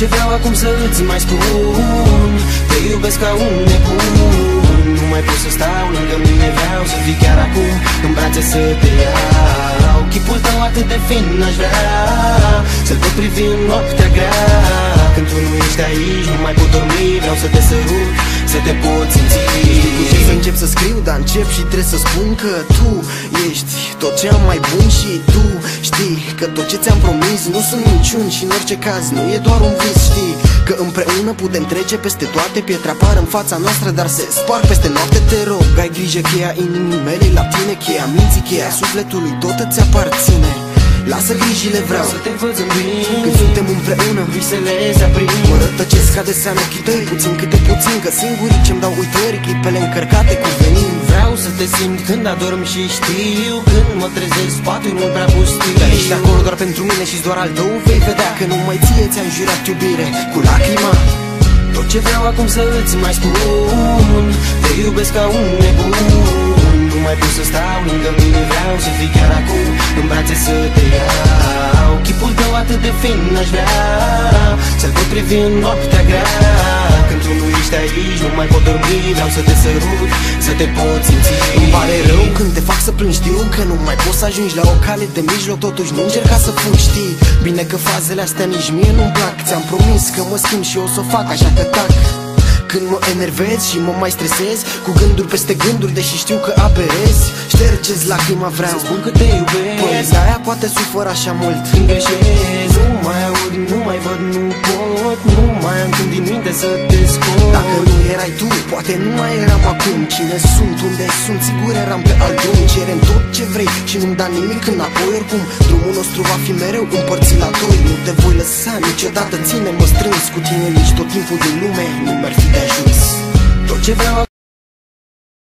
ce vreau acum să îți mai spun, te iubesc ca un nebun. Nu mai pot să stau lângă mine, vreau să fii chiar acum în brațe să te iau. Chipul tău atât de fin aș vrea să-l pot privi în noaptea grea. Când tu nu ești aici, nu mai pot dormi, vreau să te sărut, să te pot simți. Să încep să scriu, dar încep și trebuie să spun că tu ești tot ce am mai bun. Și tu știi că tot ce ți-am promis nu sunt minciuni și în orice caz nu e doar un vis. Știi că împreună putem trece peste toate, pietre apar în fața noastră, dar se sparg peste noapte. Te rog, ai grijă, cheia inimii mele la tine, cheia minții, cheia sufletului, tot îți aparține. Lasă grijile, vreau să te văd zâmbind când suntem împreună, visele se aprind. Mă rătăcesc ca de seamă ochii tăi, puțin câte puțin, că singurii ce-mi dau uitări, clipele încărcate cu venin. Vreau să te simt când adorm și știu, când mă trezesc, spațiul mult prea pustiu. Dar ești acolo doar pentru mine și doar al tău vei vedea că numai ție ți-am jurat iubire cu lacrima. Tot ce vreau acum să îți mai spun, te iubesc ca un nebun. Nu mai pot să stau lângă mine, vreau să fii chiar acum în brațe să te iau. Chipul tău atât de fin aș vrea să-l pot privi în noaptea grea. Când tu nu ești aici, nu mai pot dormi, vreau să te sărut, să te pot simți. Îmi pare rău când te fac să plângi, știu că nu mai poți să ajungi la o cale de mijloc, totuși nu încerca să fugi, știi bine că fazele astea nici mie nu-mi plac. Ți-am promis că mă schimb și o să o fac, așa că tac. Când mă enervez și mă mai stresez cu gânduri peste gânduri, deși știu că aberez, ștergeți lacrima, vreau să spun că te iubesc. Poezia aia poate sufăr așa mult când greșesc, nu mai aud, nu mai văd, nu pot, nu mai am timp din minte să te scot. Dacă nu erai tu, poate nu mai eram acum. Cine sunt, unde sunt, sigur eram pe alt drum. Cerem tot ce vrei și nu-mi da nimic înapoi. Oricum, drumul nostru va fi mereu împărțit la doi. Nu te voi lăsa niciodată, ține-mă strâns cu tine, nici tot timpul din lume nu mi-ar fi de ajuns. Tot ce vreau